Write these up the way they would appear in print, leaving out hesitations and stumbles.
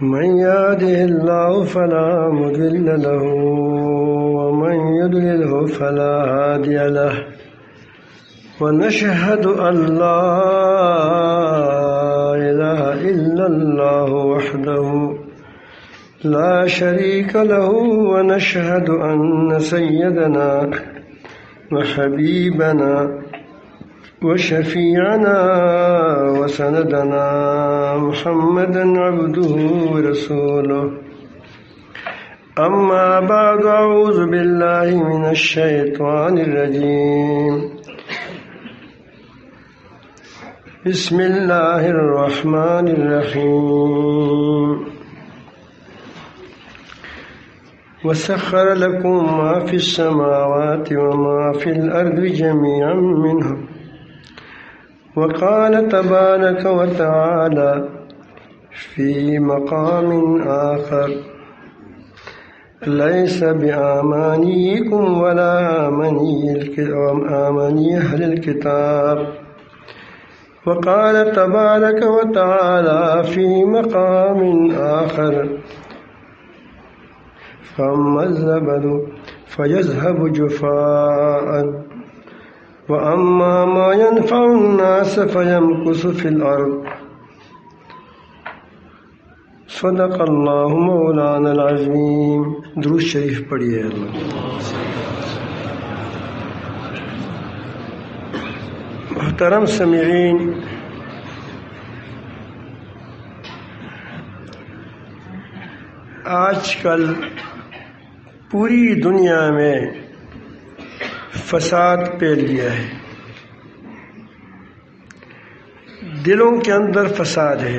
من يهده الله فلا مضل له ومن يضلله فلا هادي له ونشهد أن لا إله إلا الله وحده لا شريك له ونشهد أن سيدنا وحبيبنا وشفيعنا وسندنا محمدا عبده ورسوله أما بعد أعوذ بالله من الشيطان الرجيم بسم الله الرحمن الرحيم وسخر لكم ما في السماوات وما في الأرض جميعا منه وقال تبارك وتعالى في مقام آخر ليس بأمانيكم ولا أماني أهل الكتاب وقال تبارك وتعالى في مقام آخر فأما الزبد فيذهب جفاء وأما ما ينفع الناس فيمكث في الأرض صدق اللہ مولانا العظیم. درود شریف پڑھیے. اللہ محترم سامعین، آج کل پوری دنیا میں فساد پھیل گیا ہے. دلوں کے اندر فساد ہے،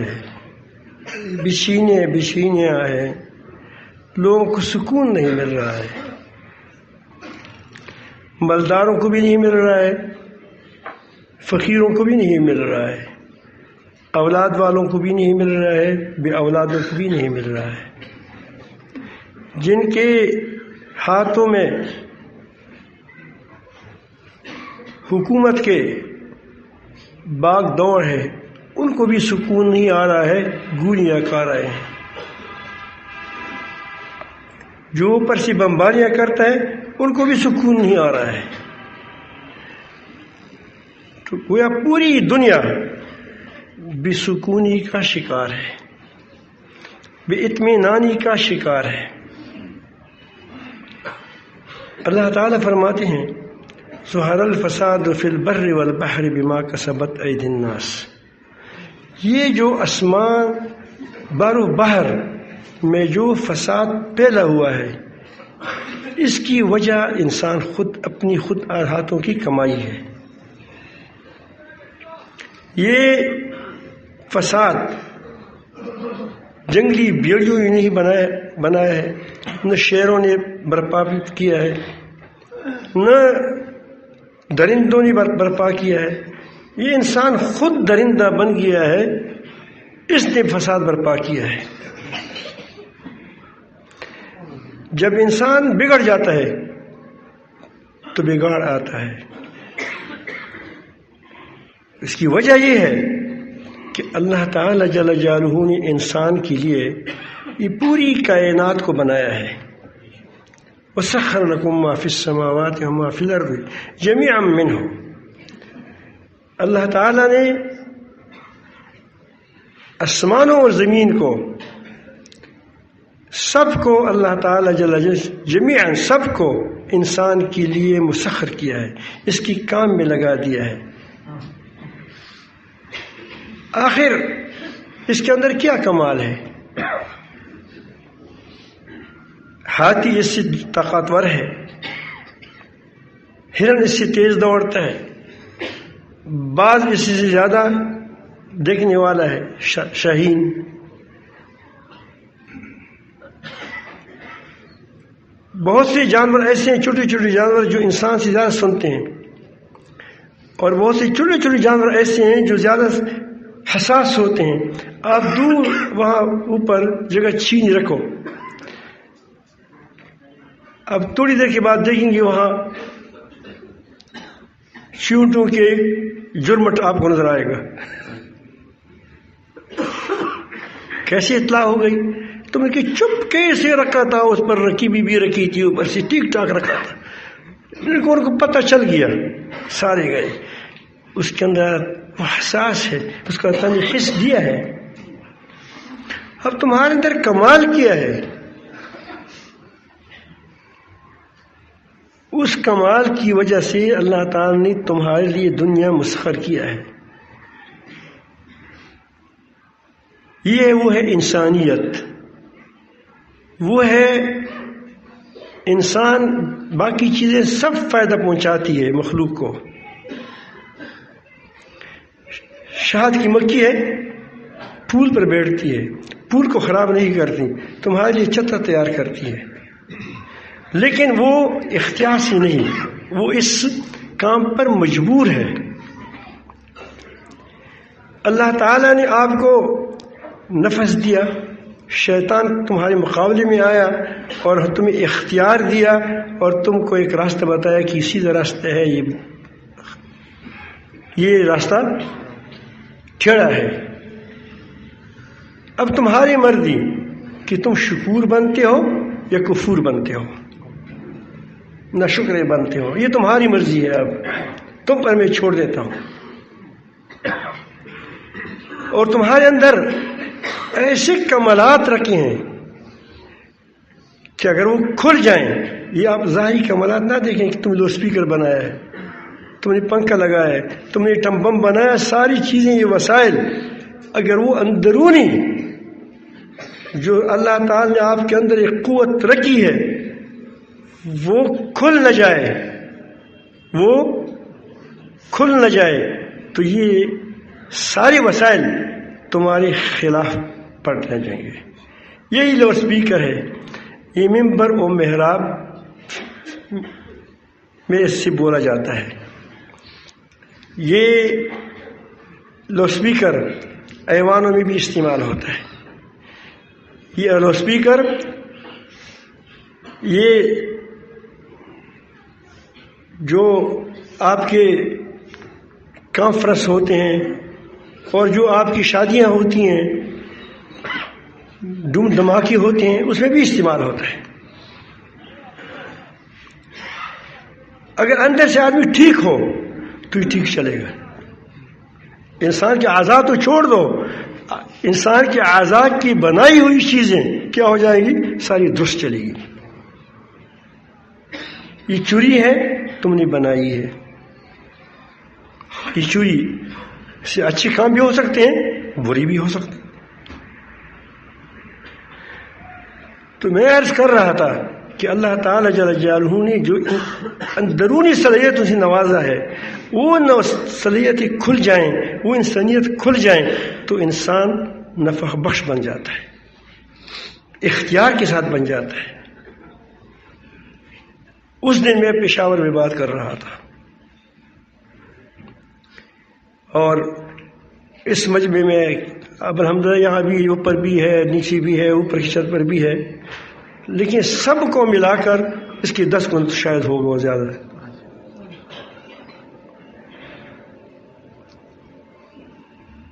بچینیاں ہیں، لوگوں کو سکون نہیں مل رہا ہے. مالداروں کو بھی نہیں مل رہا ہے، فقیروں کو بھی نہیں مل رہا ہے، اولاد والوں کو بھی نہیں مل رہا ہے، بے اولادوں کو بھی نہیں مل رہا ہے. جن کے ہاتھوں میں حکومت کے باغ دوڑ ہے، ان کو بھی سکون نہیں آ رہا ہے، گولیاں کھا رہے ہیں. جو اوپر سے بمباریاں کرتا ہے ان کو بھی سکون نہیں آ رہا ہے. تو گویا پوری دنیا بے سکونی کا شکار ہے، بے اطمینانی کا شکار ہے. اللہ تعالیٰ فرماتے ہیں ظہر الفساد فی البر والبحر بما کسبت ایدی الناس. یہ جو آسمان بر و بحر میں جو فساد پھیلا ہوا ہے، اس کی وجہ انسان اپنی خود ہاتھوں کی کمائی ہے. یہ فساد جنگلی بیڑیوں نے نہیں بنایا ہے، نہ شیروں نے برپا کیا ہے، نہ درندوں نے برپا کیا ہے. یہ انسان خود درندہ بن گیا ہے، اس نے فساد برپا کیا ہے. جب انسان بگڑ جاتا ہے تو بگاڑ آتا ہے. اس کی وجہ یہ ہے کہ اللہ تعالی جل جلالہ نے انسان کے لیے یہ پوری کائنات کو بنایا ہے. وَسَخَّرَ لَكُم مَّا فِي السَّمَاوَاتِ وَمَا فِي الْأَرْضِ جَمِيعًا مِّنْهُ. اللہ تعالیٰ نے آسمانوں اور زمین کو سب کو اللہ تعالیٰ جل جمیعاً سب کو انسان کے لیے مسخر کیا ہے، اس کی کام میں لگا دیا ہے. آخر اس کے اندر کیا کمال ہے؟ ہاتھی اس سے طاقتور ہے، ہرن اس سے تیز دوڑتا ہے، باز اس سے زیادہ دیکھنے والا ہے، شاہین. بہت سے جانور ایسے ہیں، چھوٹے چھوٹے جانور جو انسان سے زیادہ سنتے ہیں، اور بہت سے چھوٹے چھوٹے جانور ایسے ہیں جو زیادہ حساس ہوتے ہیں. آپ دور وہاں اوپر جگہ چھین رکھو، اب تھوڑی دیر کے بعد دیکھیں گے وہاں چیونٹوں کے جرمٹ آپ کو نظر آئے گا. کیسے اطلاع ہو گئی؟ تم نے کہ چپ کیسے رکھا تھا، اس پر رکیبی بھی رکھی تھی، اوپر سے ٹھیک ٹھاک رکھا تھا، ان کو پتہ چل گیا، سارے گئے۔ اس کے اندر وہ حساس ہے، اس کا اللہ نے حس دیا ہے۔ اب تمہارے اندر کمال کیا ہے؟ اس کمال کی وجہ سے اللہ تعالیٰ نے تمہارے لیے دنیا مسخر کیا ہے۔ یہ وہ ہے انسانیت، وہ ہے انسان، باقی چیزیں سب فائدہ پہنچاتی ہے مخلوق کو۔ شہد کی مکھی ہے، پھول پر بیٹھتی ہے، پھول کو خراب نہیں کرتی، تمہارے لیے چتر تیار کرتی ہے، لیکن وہ اختیار سے نہیں، وہ اس کام پر مجبور ہے۔ اللہ تعالیٰ نے آپ کو نفس دیا، شیطان تمہارے مقابلے میں آیا اور تمہیں اختیار دیا اور تم کو ایک راستہ بتایا کہ سیدھا راستہ ہے، یہ راستہ ٹیڑھا ہے۔ اب تمہاری مرضی کہ تم شکور بنتے ہو یا کفور بنتے ہو، نہ شکر بنتے ہو، یہ تمہاری مرضی ہے۔ اب تم پر میں چھوڑ دیتا ہوں، اور تمہارے اندر ایسے کمالات رکھے ہیں کہ اگر وہ کھل جائیں، یہ آپ ظاہری کمالات نہ دیکھیں کہ تم نے لو اسپیکر بنایا ہے، تم نے پنکھا لگایا ہے، تم نے ٹم بم بنایا، ساری چیزیں، یہ وسائل، اگر وہ اندرونی جو اللہ تعالی نے آپ کے اندر ایک قوت رکھی ہے وہ کھل نہ جائے، وہ کھل نہ جائے، تو یہ سارے وسائل تمہارے خلاف پلٹ جائیں گے۔ یہی لو اسپیکر ہے، یہ ممبر و محراب میں اس سے بولا جاتا ہے۔ یہ لو اسپیکر ایوانوں میں بھی استعمال ہوتا ہے۔ یہ لو اسپیکر، یہ جو آپ کے کانفرنس ہوتے ہیں اور جو آپ کی شادیاں ہوتی ہیں، ڈوم دھماکے ہوتے ہیں، اس میں بھی استعمال ہوتا ہے۔ اگر اندر سے آدمی ٹھیک ہو تو یہ ٹھیک چلے گا۔ انسان کے اعضاء تو چھوڑ دو، انسان کے اعضاء کی بنائی ہوئی چیزیں کیا ہو جائیں گی؟ ساری درست چلے گی۔ یہ چوری ہے، تم نے بنائی ہے، یہ چوری سے اچھے کام بھی ہو سکتے ہیں، بری بھی ہو سکتے ہیں۔ تو میں عرض کر رہا تھا کہ اللہ تعالیٰ جل جلالہ نے جو اندرونی صلاحیتوں سے نوازا ہے، وہ صلاحیتیں کھل جائیں، وہ انسانیت کھل جائیں تو انسان نفع بخش بن جاتا ہے، اختیار کے ساتھ بن جاتا ہے۔ اس دن میں پشاور میں بات کر رہا تھا، اور اس مجمع میں اب الحمدللہ یہاں بھی اوپر بھی ہے، نیچے بھی ہے، اوپر کی چھت پر بھی ہے، لیکن سب کو ملا کر اس کی 10 گنا شاید ہو بہت زیادہ۔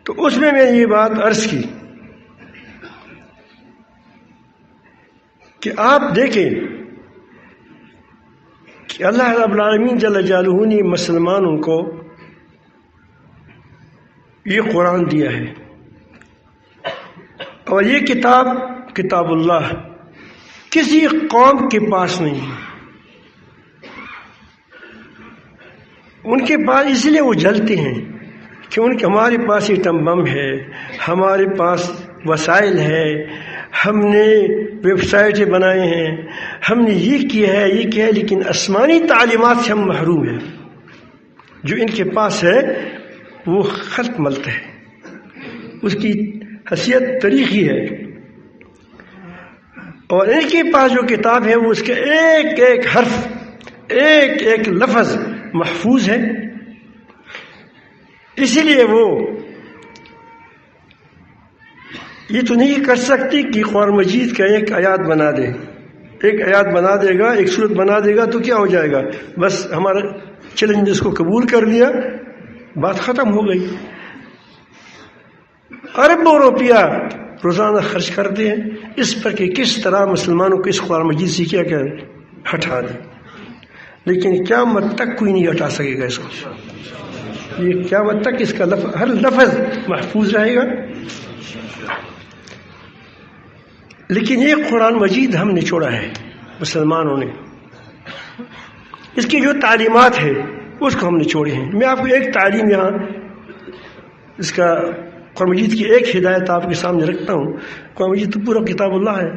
تو اس میں نے یہ بات عرض کی کہ آپ دیکھیں کہ اللہ رب العالمین جل جلالہ نے مسلمانوں کو یہ قرآن دیا ہے، اور یہ کتاب اللہ کسی قوم کے پاس نہیں ہے۔ ان کے پاس اس لیے وہ جلتے ہیں کہ ہمارے پاس یہ ٹم بم ہے، ہمارے پاس وسائل ہے، ہم نے ویب سائٹیں بنائے ہیں، ہم نے یہ کیا ہے، لیکن آسمانی تعلیمات سے ہم محروم ہیں۔ جو ان کے پاس ہے وہ خط ملتا ہے، اس کی حیثیت تاریخی ہے، اور ان کے پاس جو کتاب ہے وہ اس کے ایک ایک حرف، ایک ایک لفظ محفوظ ہے۔ اسی لیے وہ یہ تو نہیں کر سکتی کہ قرآن مجید کا ایک آیات بنا دے، ایک آیات بنا دے گا، ایک سورت بنا دے گا تو کیا ہو جائے گا، بس ہمارا چیلنج اس کو قبول کر لیا، بات ختم ہو گئی۔ اربوں روپیہ روزانہ خرچ کرتے ہیں اس پر کہ کس طرح مسلمانوں کو اس قرآن مجید سے کیا ہٹا دیں، لیکن قیامت تک کوئی نہیں ہٹا سکے گا اس کو، یہ قیامت تک اس کا ہر لفظ محفوظ رہے گا۔ لیکن یہ قرآن مجید ہم نے چھوڑا ہے مسلمانوں نے، اس کی جو تعلیمات ہے اس کو ہم نے چھوڑے ہیں۔ میں آپ کو ایک تعلیم یہاں اس کا قرآن مجید کی ایک ہدایت آپ کے سامنے رکھتا ہوں۔ قرآن مجید تو پورا کتاب اللہ ہے،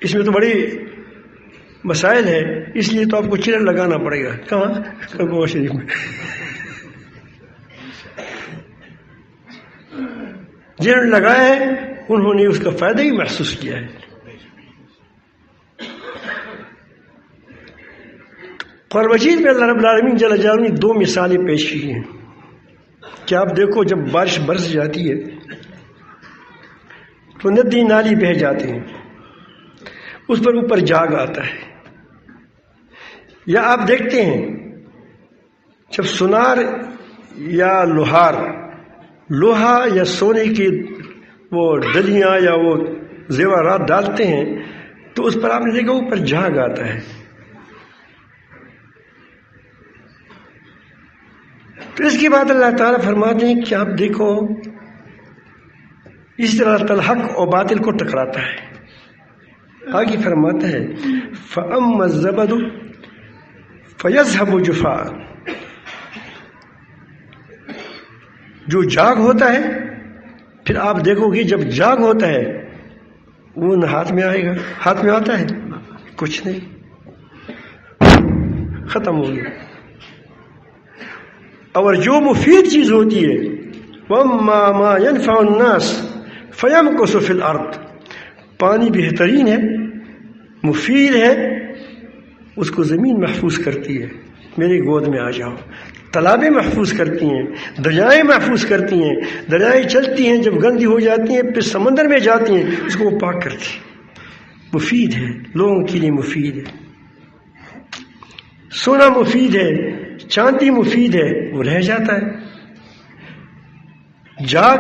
اس میں تو بڑی مسائل ہے، اس لیے تو آپ کو چرن لگانا پڑے گا۔ کہاں؟ شریف میں جنہوں نے لگایا ہے انہوں نے اس کا فائدہ ہی محسوس کیا ہے۔ قرآن مجید میں اللہ رب العالمین جل جلالہ نے دو مثالیں پیش کی ہیں کہ آپ دیکھو جب بارش برس جاتی ہے تو ندی نالی بہہ جاتے ہیں، اس پر اوپر جاگ آتا ہے۔ یا آپ دیکھتے ہیں جب سونار یا لوہا یا سونے کی وہ ڈلیاں یا وہ زیورات ڈالتے ہیں تو اس پر آپ نے دیکھا اوپر جاگ آتا ہے۔ تو اس کے بعد اللہ تعالیٰ فرماتے ہیں کہ آپ دیکھو اس طرح الحق اور باطل کو ٹکراتا ہے۔ آگے فرماتا ہے فَأَمَّا الزَّبَدُ فَيَذْهَبُ جُفَاءً، جو جاگ ہوتا ہے پھر آپ دیکھو گے جب جاگ ہوتا ہے وہ نہ ہاتھ میں آئے گا، ہاتھ میں آتا ہے کچھ نہیں، ختم ہو گیا۔ اور جو مفید چیز ہوتی ہے وَأَمَّا مَا يَنْفَعُ النَّاسَ فَيَمْكُثُ فِي الْأَرْضِ، پانی بہترین ہے، مفید ہے، اس کو زمین محفوظ کرتی ہے، میری گود میں آ جاؤ۔ تالابیں محفوظ کرتی ہیں، دریائیں محفوظ کرتی ہیں، دریائیں چلتی ہیں، جب گندی ہو جاتی ہیں پھر سمندر میں جاتی ہیں، اس کو وہ پاک کرتی ہیں۔ مفید ہے، لوگوں کے لیے مفید ہے، سونا مفید ہے، چاندی مفید ہے، وہ رہ جاتا ہے، جاگ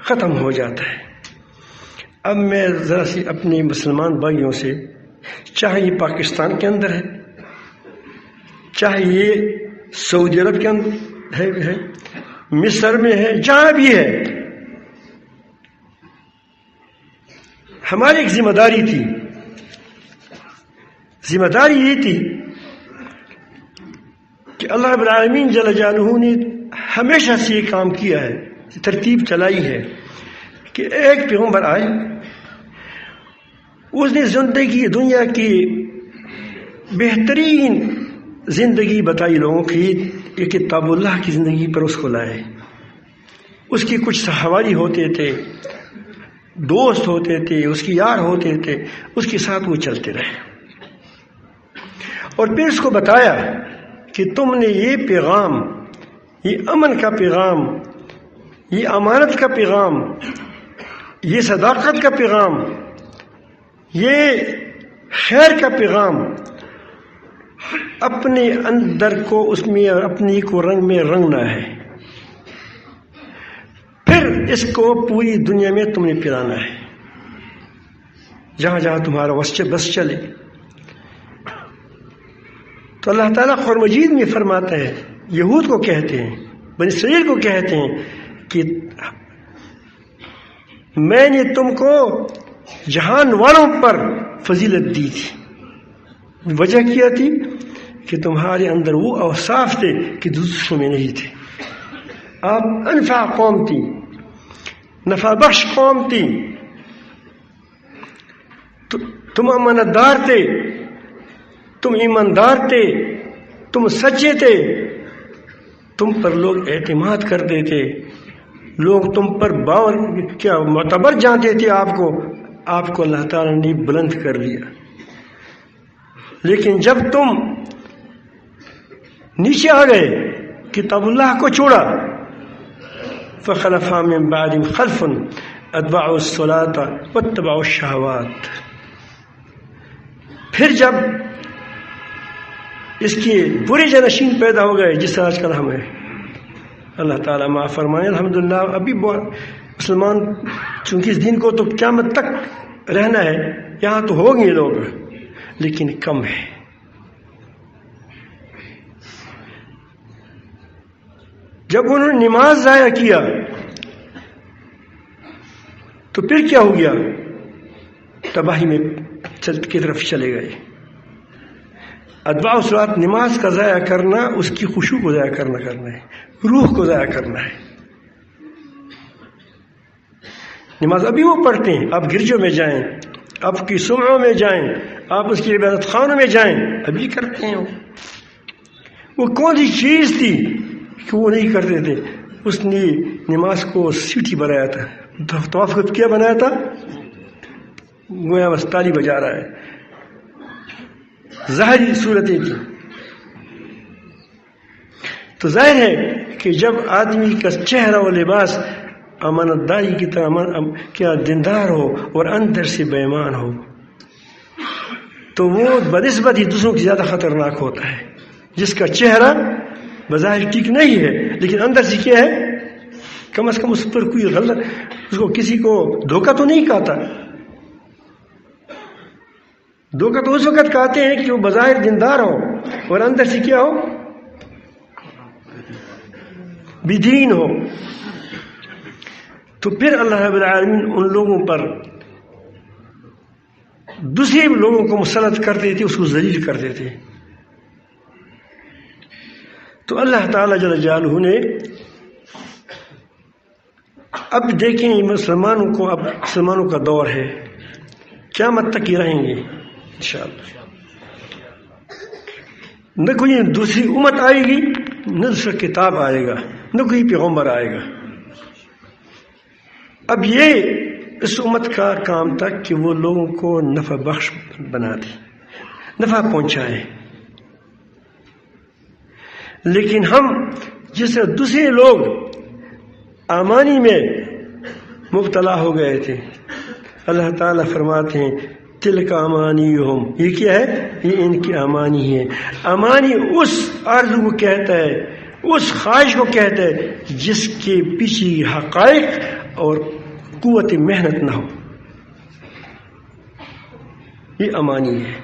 ختم ہو جاتا ہے۔ اب میں ذرا سی اپنے مسلمان بھائیوں سے، چاہے یہ پاکستان کے اندر ہے، چاہے یہ سعودی عرب کے اندر ہے، مصر میں ہے، جہاں بھی ہے، ہماری ایک ذمہ داری تھی۔ ذمہ داری یہ تھی کہ اللہ رب العالمین جل جلالہ نے ہمیشہ سے یہ کام کیا ہے، ترتیب چلائی ہے کہ ایک پیغمبر آئے، اس نے زندگی دنیا کی بہترین زندگی بتائی لوگوں کی، یہ کتاب اللہ کی زندگی پر اس کو لائے۔ اس کی کچھ حوالی ہوتے تھے، دوست ہوتے تھے، اس کی یار ہوتے تھے، اس کے ساتھ وہ چلتے رہے، اور پھر اس کو بتایا کہ تم نے یہ پیغام، یہ امن کا پیغام، یہ امانت کا پیغام، یہ صداقت کا پیغام، یہ خیر کا پیغام اپنے اندر کو اس میں اور اپنی کو رنگ میں رنگنا ہے، پھر اس کو پوری دنیا میں تم نے پلانا ہے، جہاں جہاں تمہارا بس چلے۔ تو اللہ تعالیٰ قرآن مجید میں فرماتا ہے، یہود کو کہتے ہیں، بنی اسرائیل کو کہتے ہیں کہ میں نے تم کو جہان والوں پر فضیلت دی تھی۔ وجہ کیا تھی کہ تمہارے اندر وہ اوصاف تھے کہ دوسروں میں نہیں تھے۔ آپ انفع قوم تھی، نفع بخش قوم تھی، تم امانتدار تھے، تم ایماندار تھے، تم سچے تھے، تم پر لوگ اعتماد کرتے تھے، لوگ تم پر کیا معتبر جانتے تھے، آپ کو اللہ تعالیٰ نے بلند کر دیا۔ لیکن جب تم نیچے آ گئے، کتاب اللہ کو چھوڑا، فخلف من بعدهم خلف اتبعوا الصلاة واتبعوا الشهوات، پھر جب اس کے برے جانشین پیدا ہو گئے، جس طرح آج کل ہم ہیں، اللہ تعالیٰ معاف فرمائے. الحمدللہ ابھی مسلمان چونکہ اس دین کو تو قیامت تک رہنا ہے، یہاں تو ہوں گے لوگ لیکن کم ہے. جب انہوں نے نماز ضائع کیا تو پھر کیا ہو گیا؟ تباہی میں کی طرف چلے گئے. اتباع الصلاۃ، نماز کا ضائع کرنا اس کی خشوع کو ضائع کرنا ہے، روح کو ضائع کرنا ہے. نماز ابھی وہ پڑھتے ہیں، آپ گرجوں میں جائیں، آپ کی صومعوں میں جائیں، آپ اس کی عبادت خانوں میں جائیں، ابھی کرتے ہیں. وہ کون سی چیز تھی کہ وہ نہیں کرتے تھے؟ اس نے نماز کو سیٹی بنایا تھا، طواف کو کیا بنایا تھا؟ گویا بس تالی بجا رہا ہے. ظاہری صورتیں تھی. تو ظاہر ہے کہ جب آدمی کا چہرہ و لباس امانت داری کی طرح کیا دیندار ہو اور اندر سے بے ایمان ہو تو وہ بنسبت ہی دوسروں کی زیادہ خطرناک ہوتا ہے. جس کا چہرہ بظاہر ٹھیک نہیں ہے لیکن اندر سے کیا ہے، کم از کم اس پر کوئی غلط، اس کو کسی کو دھوکہ تو نہیں کہتا. دھوکہ تو اس وقت کہتے ہیں کہ وہ بظاہر دیندار ہو اور اندر سے کیا ہو، بدین ہو. تو پھر اللہ رب العالمین ان لوگوں پر دوسرے لوگوں کو مسلط کرتے تھے، اس کو ذلیل کرتے تھے. تو اللہ تعالیٰ جل جلالہ نے اب دیکھیں مسلمانوں کو، اب مسلمانوں کا دور ہے، قیامت تک ہی رہیں گے انشاءاللہ. نہ کوئی دوسری امت آئے گی، نہ دوسرا کتاب آئے گا، نہ کوئی پیغمبر آئے گا. اب یہ اس امت کا کام تھا کہ وہ لوگوں کو نفع بخش بنا دے، نفع پہنچائے. لیکن ہم جس طرح دوسرے لوگ امانی میں مبتلا ہو گئے تھے، اللہ تعالیٰ فرماتے ہیں تلک امانیہم، یہ کیا ہے؟ یہ ان کی امانی ہے. امانی اس آرزو کو کہتا ہے، اس خواہش کو کہتا ہے جس کے پیچھے حقائق اور قوت محنت نہ ہو. یہ امانی ہے.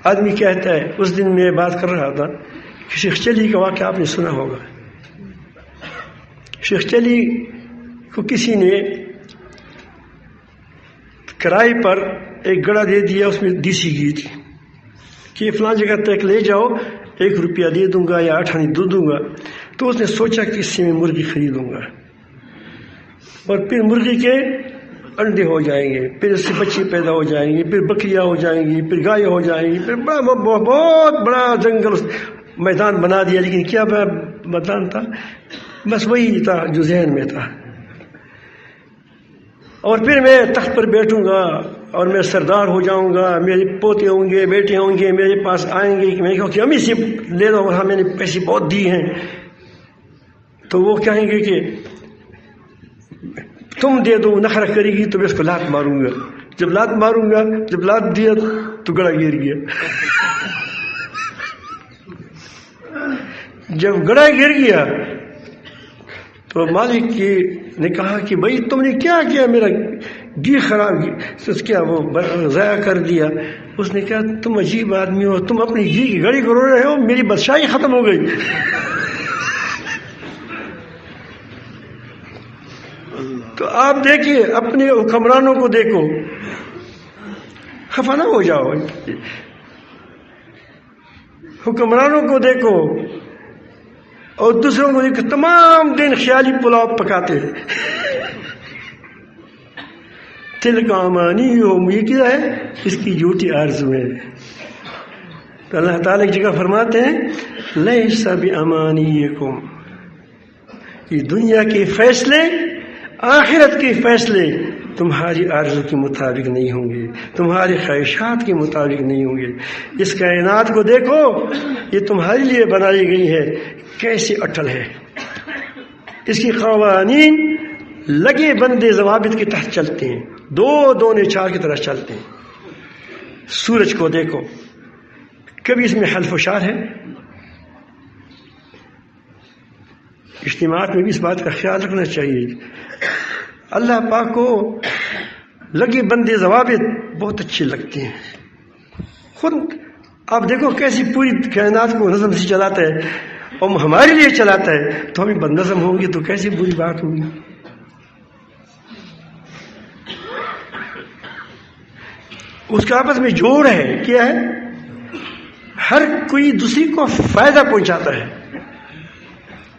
آدمی کہتا ہے، اس دن میں بات کر رہا تھا، شیخ چلی کا واقعہ آپ نے سنا ہوگا. شیخ چلی کو کسی نے کرائے پر ایک گڑا دے دیا، اس میں دیسی گھی تھی کہ فلاں جگہ تک لے جاؤ، 1 روپیہ دے دوں گا یا 8 آنے دودھ دوں گا. تو اس نے سوچا کہ اس سے میں مرغی خریدوں گا اور پھر مرغی کے انڈے ہو جائیں گے، پھر اس سے بچے پیدا ہو جائیں گے، پھر بکریاں ہو جائیں گی، پھر گائے ہو جائیں گی، پھر بہت بڑا جنگل میدان بنا دیا. لیکن کیا میدان تھا؟ بس وہی تھا جو ذہن میں تھا. اور پھر میں تخت پر بیٹھوں گا اور میں سردار ہو جاؤں گا، میرے پوتے ہوں گے، بیٹے ہوں گے، میرے پاس آئیں گے کہ میں کہوں کہ امی سے لے لو، ہاں میں نے پیسے بہت دی ہیں. تو وہ کہیں گے کہ تم دے دو، نخرہ کرے گی تو میں اس کو لات ماروں گا. جب لات ماروں گا، جب لات دیا تو گڑا گر گیا. جب گڑا گر گیا تو مالک نے کہا کہ بھائی تم نے کیا کیا، میرا گھی خراب کیا، وہ ضائع کر دیا. اس نے کہا تم عجیب آدمی ہو، تم اپنی گھی کی گڑی کو رو رہے ہو، میری بادشاہی ختم ہو گئی. تو آپ دیکھیے اپنے حکمرانوں کو دیکھو، خفا نہ ہو جاؤ. حکمرانوں کو دیکھو اور دوسروں کو دیکھو، تمام دن خیالی پلاؤ پکاتے ہیں. تلک امانیہم، یہ کیا ہے؟ اس کی جھوٹی آرزو ہے. تو اللہ تعالیٰ کی جگہ فرماتے ہیں لیس بامانیکم، یہ دنیا کے فیصلے، آخرت کے فیصلے تمہاری آرزو کے مطابق نہیں ہوں گے، تمہاری خواہشات کے مطابق نہیں ہوں گے. اس کائنات کو دیکھو، یہ تمہارے لیے بنائی گئی ہے، کیسے اٹل ہے. اس کی قوانین لگے بندے ضوابط کے تحت چلتے ہیں، 2 نے 4 کی طرح چلتے ہیں. سورج کو دیکھو، کبھی اس میں حلف و شار ہے؟ اجتماعات میں بھی اس بات کا خیال رکھنا چاہیے. اللہ پاک کو لگے بندے ضوابط بہت اچھے لگتے ہیں. خود آپ دیکھو کیسی پوری کائنات کو نظم سے چلاتا ہے اور ہمارے لیے چلاتا ہے, تو ہمیں بد نظم ہوں گے تو کیسی بری بات ہوگی. اس کا آپس میں جوڑ ہے, کیا ہے, ہر کوئی دوسری کو فائدہ پہنچاتا ہے.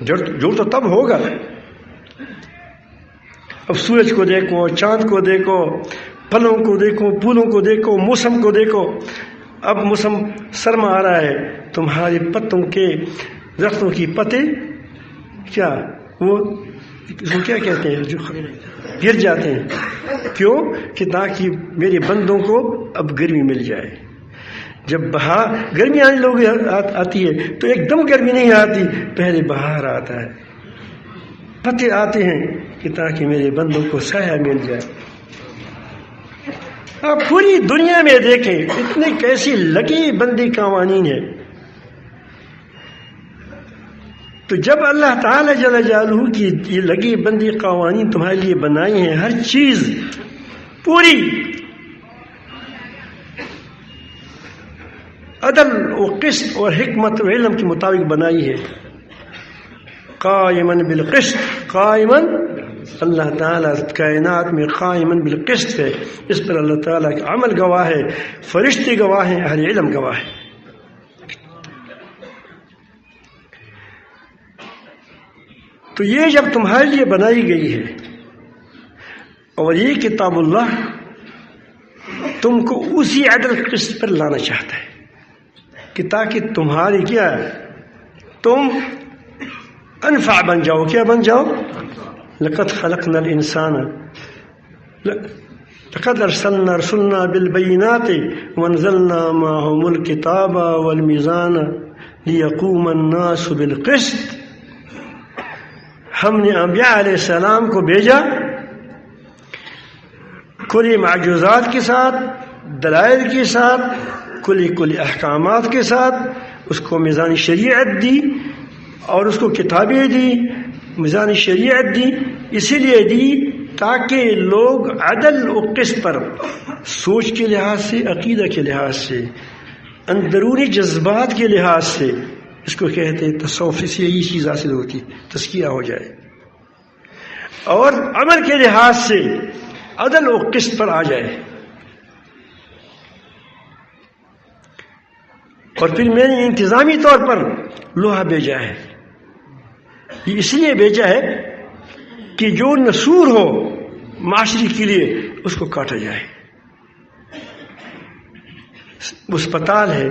جوڑ تو تب ہوگا. اب سورج کو دیکھو, چاند کو دیکھو, پھلوں کو دیکھو, پھولوں کو دیکھو, موسم کو دیکھو. اب موسم سرما آ رہا ہے, تمہارے پتوں کے درختوں کی پتے کیا وہ کیا کہتے ہیں, جو گر جاتے ہیں. کیوں کہ تاکہ میرے بندوں کو اب گرمی مل جائے. جب بہار گرمی آنے لوگ آتی ہے تو ایک دم گرمی نہیں آتی, پہلے بہار آتا ہے, پتے آتے ہیں کہ تاکہ میرے بندوں کو سایہ مل جائے. آپ پوری دنیا میں دیکھیں اتنے کیسی لگی بندی قوانین ہے. تو جب اللہ تعالی جل جلالہ کی یہ لگی بندی قوانین تمہارے لیے بنائی ہیں, ہر چیز پوری عدل و قسط اور حکمت و علم کے مطابق بنائی ہے. قائماً بالقسط, قائماً, اللہ تعالیٰ کائنات میں قائماً بالقسط ہے. اس پر اللہ تعالیٰ کا عمل گواہ ہے, فرشتے گواہ ہیں, اہل علم گواہ ہے. تو یہ جب تمہارے لیے بنائی گئی ہے اور یہ کتاب اللہ تم کو اسی عدل قسط پر لانا چاہتا ہے کہ تاکہ تمہاری کیا تم انفع بن جاؤ. کیا بن جاؤ؟ لقد خلقنا الانسان لقد ارسلنا رسلنا بالبينات وانزلنا معهم الكتاب والميزان ليقوم الناس بالقسط. ہم نے انبیاء علیہ السلام کو بھیجا کلی معجزات کے ساتھ, دلائل کے ساتھ, کلی احکامات کے ساتھ. اس کو میزان شریعت دی اور اس کو کتابیں دی, میزان شریعت دی. اسی لیے دی تاکہ لوگ عدل و قسط پر سوچ کے لحاظ سے, عقیدہ کے لحاظ سے, اندرونی جذبات کے لحاظ سے, اس کو کہتے ہیں تصوف سے یہی چیز حاصل ہوتی, تزکیہ ہو جائے, اور عمل کے لحاظ سے عدل و قسط پر آ جائے. اور پھر میں نے انتظامی طور پر لوہا بھیجا ہے. یہ اس لیے بھیجا ہے کہ جو نصور ہو معاشرے کے لیے اس کو کاٹا جائے. اسپتال ہے,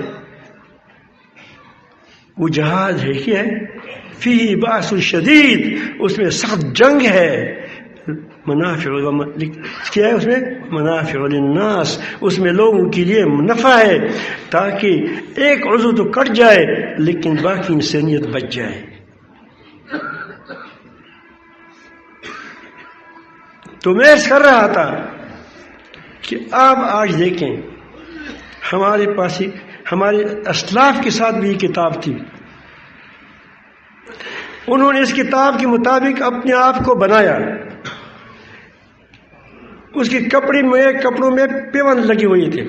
وہ جہاز ہے, کیا ہے, فی باس شدید, اس میں سخت جنگ ہے. منافع کیا ہے اس میں؟ منافع للناس, اس میں لوگوں کے لیے نفع ہے تاکہ ایک عضو تو کٹ جائے لیکن باقی انسانیت بچ جائے. تو میں اس کر رہا تھا کہ آپ آج دیکھیں ہمارے پاس ہمارے اسلاف کے ساتھ بھی یہ کتاب تھی. انہوں نے اس کتاب کے مطابق اپنے آپ کو بنایا. اس کے کپڑوں میں پیوند لگے ہوئے تھے.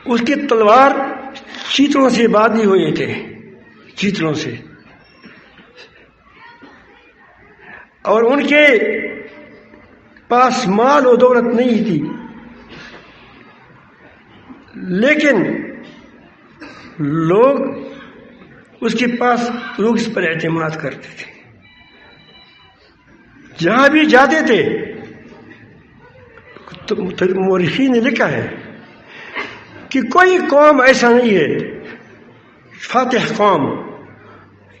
اس کی تلوار چیتڑوں سے باندھے ہوئے تھے, چیتڑوں سے. اور ان کے پاس مال و دولت نہیں تھی, لیکن لوگ اس کے پاس لوگ اس پر اعتماد کرتے تھے. جہاں بھی جاتے تھے تو مورخین نے لکھا ہے کہ کوئی قوم ایسا نہیں ہے فاتح قوم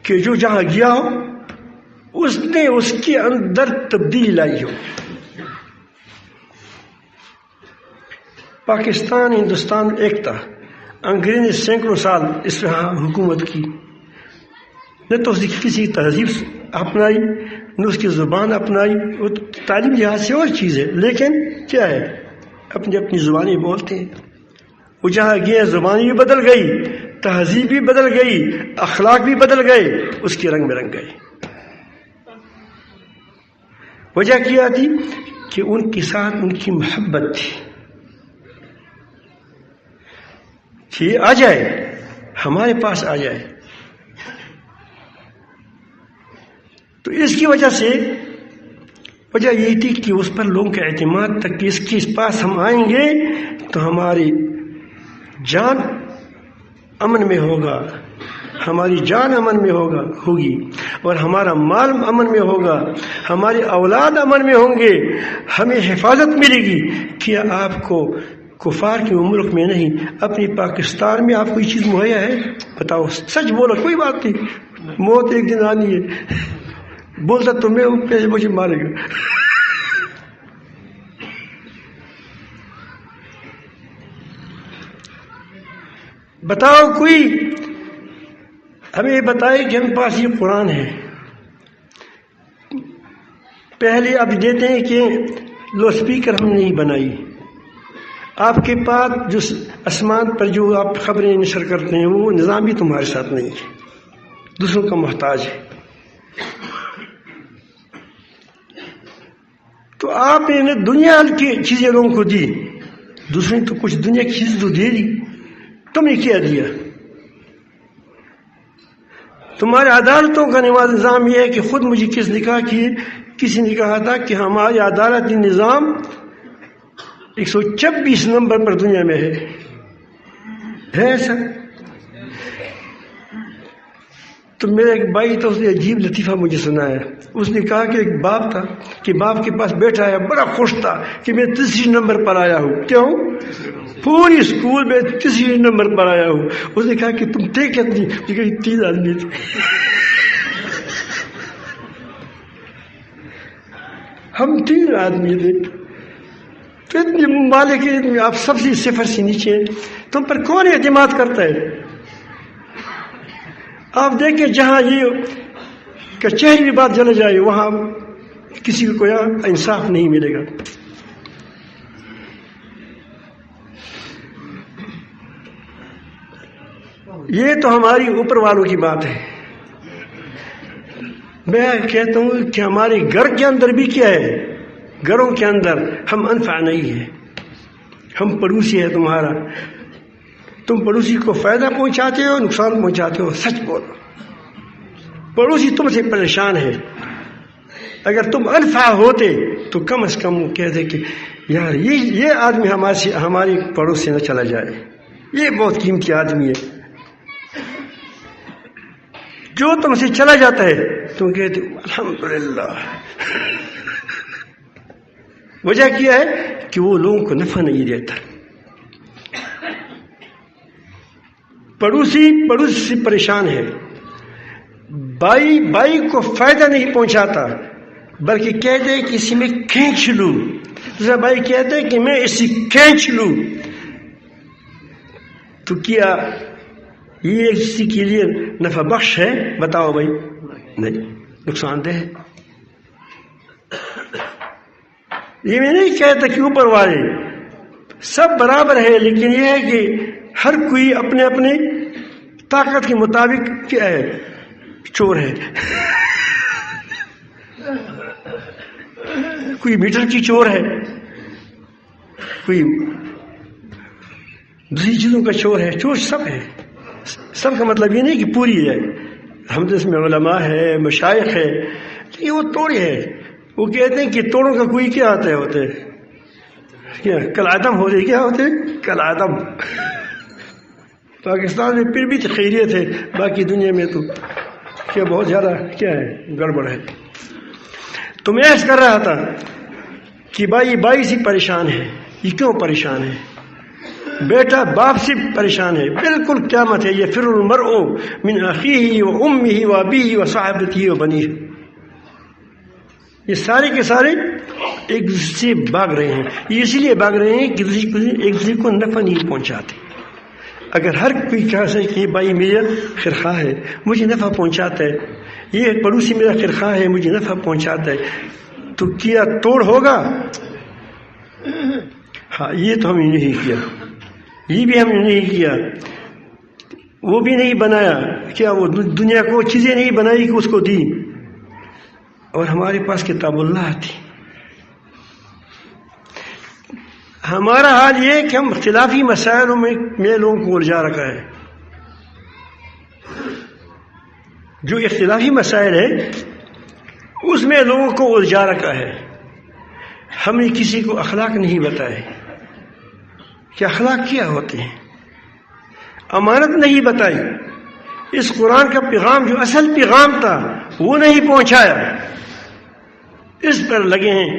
کہ جو جہاں گیا ہو اس نے اس کے اندر تبدیلی لائی ہو. پاکستان ہندوستان ایک تھا, انگریز نے سینکڑوں سال اس پر حکومت کی, نہ تو اس کی کسی تہذیب اپنائی نہ اس کی زبان اپنائی. وہ تعلیم لحاظ سے اور چیز ہے, لیکن کیا ہے اپنی اپنی زبانیں بولتے ہیں, وہ جہاں گئے زبان بھی بدل گئی، تہذیب بھی بدل گئی، اخلاق بھی بدل گئے، اس کے رنگ برنگ گئے۔ وجہ کیا تھی کہ ان کے ساتھ ان کی محبت تھی کہ یہ آ جائے، ہمارے پاس آ جائے۔ تو اس کی وجہ سے وجہ یہی تھی کہ اس پر لوگوں کا اعتماد تک کہ اس کے پاس ہم آئیں گے تو ہماری جان امن میں ہوگا، ہماری جان امن میں ہوگی اور ہمارا مال امن میں ہوگا، ہماری اولاد امن میں ہوں گے، ہمیں حفاظت ملے گی۔ کیا آپ کو کفار کے ملک میں نہیں، اپنی پاکستان میں آپ کو یہ چیز مہیا ہے؟ بتاؤ، سچ بولو، کوئی بات نہیں، موت ایک دن آنی ہے۔ بولتا تو میں پہلے مجھے مارے گا۔ بتاؤ، کوئی ہمیں بتائے کہ ہم پاس یہ قرآن ہے۔ پہلے اب دیتے ہیں کہ لو اسپیکر ہم نہیں بنائی، آپ کے پاس جو آسمان پر جو آپ خبریں نشر کرتے ہیں وہ نظام بھی تمہارے ساتھ نہیں ہے، دوسروں کا محتاج ہے۔ تو آپ نے دنیا کی چیزیں لوگوں کو دی، دوسرے تو کچھ دنیا کی چیز تو دے دی، تم نے کیا دیا؟ تمہارے عدالتوں کا نظام یہ ہے کہ خود مجھے کسی نے کہا تھا کہ ہماری عدالتی نظام 126 نمبر پر دنیا میں ہے ایسا؟ تو میرا ایک بھائی تھا، اس نے عجیب لطیفہ مجھے سنایا۔ اس نے کہا کہ ایک باپ تھا کہ باپ کے پاس بیٹھا ہے، بڑا خوش تھا کہ میں 3 نمبر پر آیا ہوں۔ کیوں؟ پوری اسکول میں 3 نمبر پر آیا ہوں۔ اس نے کہا کہ تم تھے کتنی؟ کہ 3 آدمی تھے۔ ہم 3 آدمی تھے، تو اتنی مالک ہے، آپ سب سے 0 سے نیچے ہیں، تم پر کون اعتماد کرتا ہے؟ آپ دیکھیں جہاں یہ کچہری میں بات چلے جائے وہاں کسی کو کوئی انصاف نہیں ملے گا۔ یہ تو ہماری اوپر والوں کی بات ہے۔ میں کہتا ہوں کہ ہمارے گھر کے اندر بھی کیا ہے، گھروں کے اندر ہم انفع نہیں ہے، ہم پڑوسی ہے تمہارا، تم پڑوسی کو فائدہ پہنچاتے ہو، نقصان پہنچاتے ہو۔ سچ بولو، پڑوسی تم سے پریشان ہے۔ اگر تم انفع ہوتے تو کم از کم کہتے کہ یار یہ آدمی ہماری پڑوس سے نہ چلا جائے، یہ بہت قیمتی آدمی ہے۔ جو تم سے چلا جاتا ہے تم کہتے الحمدللہ۔ وجہ کیا ہے کہ وہ لوگوں کو نفع نہیں دیتا۔ پڑوسی سے پریشان ہے، بھائی کو فائدہ نہیں پہنچاتا، بلکہ کہتے ہیں کہ اسی میں کھینچ لوں۔ دوسرا بھائی کہتے ہیں کہ میں اسی کھینچ لوں، تو کیا یہ کسی کے لیے نفع بخش ہے؟ بتاؤ بھائی، نہیں، نقصان دہ ہے۔ یہ میں نہیں کہتا کہ اوپر والے سب برابر ہے، لیکن یہ ہے کہ ہر کوئی اپنے اپنے طاقت کے مطابق کیا ہے، چور ہے۔ کوئی میٹر کی چور ہے، کوئی دوسری چیزوں کا چور ہے، چور سب ہے۔ سب کا مطلب یہ نہیں کہ پوری ہے، ہم تو اس میں علماء ہے، مشائخ ہے، لیکن وہ توڑے ہے۔ وہ کہتے ہیں کہ توڑوں کا کوئی کیا آتا ہے، ہوتے کیا کل عدم ہوتے، کیا ہوتے کل عدم۔ پاکستان میں پھر بھی خیریت ہے، باقی دنیا میں تو کیا بہت زیادہ کیا ہے، گڑبڑ ہے۔ تو میں ایسا کر رہا تھا کہ بھائی سے پریشان ہے۔ یہ کیوں پریشان ہے؟ بیٹا باپ سے پریشان ہے، بالکل قیامت ہے۔ یفر المرء من اخیہ و امہ و ابیہ و صاحبتہ و بنیہ، یہ سارے کے سارے ایک دوسرے سے بھاگ رہے ہیں۔ یہ اس لیے بھاگ رہے ہیں کہ ایک دوسرے کو نفع نہیں پہنچاتے۔ اگر ہر کوئی کہا سکے کہ بھائی میرا خرخواہ ہے، مجھے نفع پہنچاتا ہے، یہ پڑوسی میرا خرخواہ ہے، مجھے نفع پہنچاتا ہے، تو کیا توڑ ہوگا؟ ہاں، یہ تو ہم نے نہیں کیا، یہ بھی ہم نے نہیں کیا، وہ بھی نہیں بنایا، کیا وہ دنیا کو چیزیں نہیں بنائی کہ اس کو دی، اور ہمارے پاس کتاب اللہ تھی۔ ہمارا حال یہ کہ ہم اختلافی مسائلوں میں لوگوں کو الجھا رکھا ہے۔ جو اختلافی مسائل ہے اس میں لوگوں کو الجھا رکھا ہے۔ ہم نے کسی کو اخلاق نہیں بتائے کہ اخلاق کیا ہوتے ہیں، امانت نہیں بتائی، اس قرآن کا پیغام جو اصل پیغام تھا وہ نہیں پہنچایا، اس پر لگے ہیں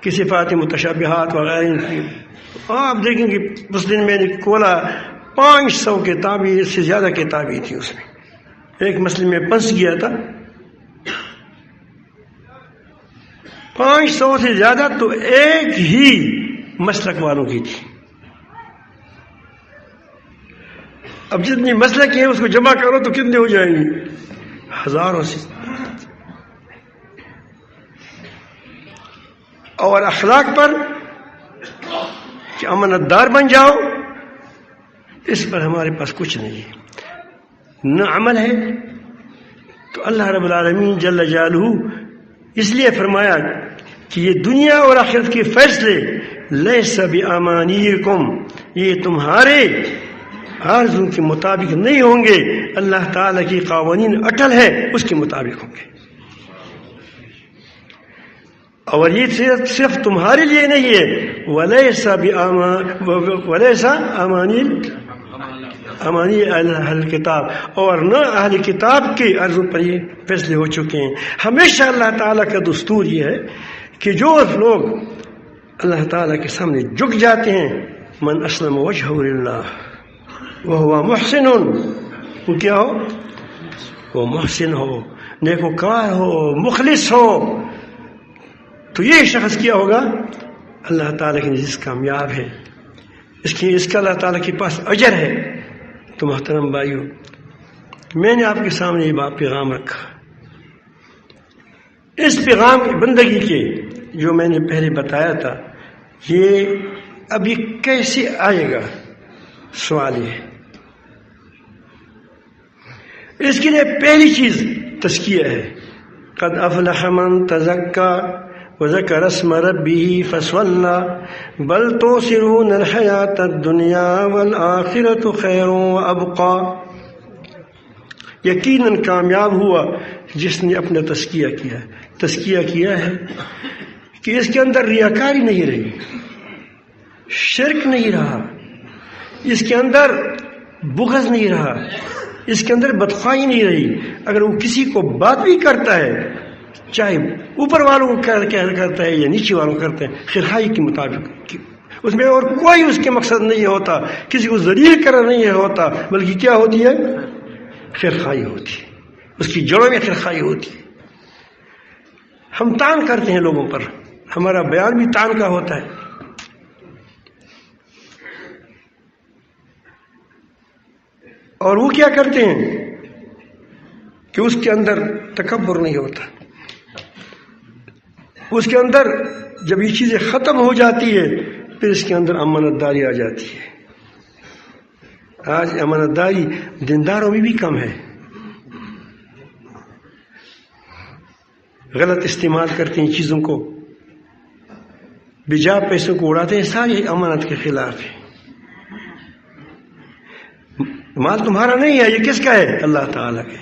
کہ صفات متشابہات وغیرہ۔ آپ دیکھیں کہ اس دن میں نے کھولا 500 کتابیں، اس سے زیادہ کتابیں تھیں اس میں، ایک مسئلے میں پھنس گیا تھا۔ 500 سے زیادہ تو ایک ہی مسلک والوں کی تھی۔ اب جتنی مسلک ہیں اس کو جمع کرو تو کتنے ہو جائیں گے؟ ہزاروں سے۔ اور اخلاق پر کہ امانت دار بن جاؤ، اس پر ہمارے پاس کچھ نہیں ہے، نہ عمل ہے۔ تو اللہ رب العالمین جل جلالہ اس لیے فرمایا کہ یہ دنیا اور آخرت کے فیصلے لیس بامانیکم، یہ تمہارے آرزو کے مطابق نہیں ہوں گے، اللہ تعالیٰ کی قوانین اٹل ہے اس کے مطابق ہوں گے۔ اور یہ صرف تمہارے لیے نہیں ہے، ولیس امانی اہل کتاب، اور نہ اہل کتاب کے عرضوں پر یہ فیصلے ہو چکے ہیں۔ ہمیشہ اللہ تعالیٰ کا دستور یہ ہے کہ جو لوگ اللہ تعالیٰ کے سامنے جھک جاتے ہیں، من اسلم وجہہ للہ وہو محسن، وہ کیا ہو؟ وہ محسن ہو، نیکوکار ہو، مخلص ہو، تو یہ شخص کیا ہوگا؟ اللہ تعالیٰ کے نزدیک کامیاب ہے، اس کا اللہ تعالیٰ کے پاس اجر ہے۔ تو محترم بھائیو، میں نے آپ کے سامنے یہ پیغام رکھا، اس پیغام کی بندگی کے جو میں نے پہلے بتایا تھا، یہ اب یہ کیسے آئے گا؟ سوال یہ ہے۔ اس کے لیے پہلی چیز تزکیہ ہے۔ قد افلح من تزکا وذکر اسم ربہ فصلی بل تؤثرون الحیاۃ الدنیا والآخرۃ خیر وابقی۔ یقیناً کامیاب ہوا جس نے اپنا تزکیہ کیا۔ تزکیہ کیا ہے کہ اس کے اندر ریاکاری نہیں رہی، شرک نہیں رہا، اس کے اندر بغض نہیں رہا، اس کے اندر بدخواہی نہیں رہی۔ اگر وہ کسی کو بات بھی کرتا ہے، چاہے اوپر والوں کو کرتا ہے یا نیچے والوں کو کرتا ہے، خیرخواہی کے مطابق، اس میں اور کوئی اس کے مقصد نہیں ہوتا، کسی کو ذلیل کرنا نہیں ہوتا، بلکہ کیا ہوتی ہے؟ خیرخواہی ہوتی ہے، اس کی جڑوں میں خیرخواہی ہوتی ہے۔ ہم تان کرتے ہیں لوگوں پر، ہمارا بیان بھی تان کا ہوتا ہے۔ اور وہ کیا کرتے ہیں کہ اس کے اندر تکبر نہیں ہوتا، اس کے اندر جب یہ چیزیں ختم ہو جاتی ہے پھر اس کے اندر امانت داری آ جاتی ہے۔ آج امانت داری دینداروں میں بھی کم ہے، غلط استعمال کرتے ہیں چیزوں کو، بجا پیسوں کو اڑاتے ہیں، ساری امانت کے خلاف ہے۔ مال تمہارا نہیں ہے، یہ کس کا ہے؟ اللہ تعالیٰ کا۔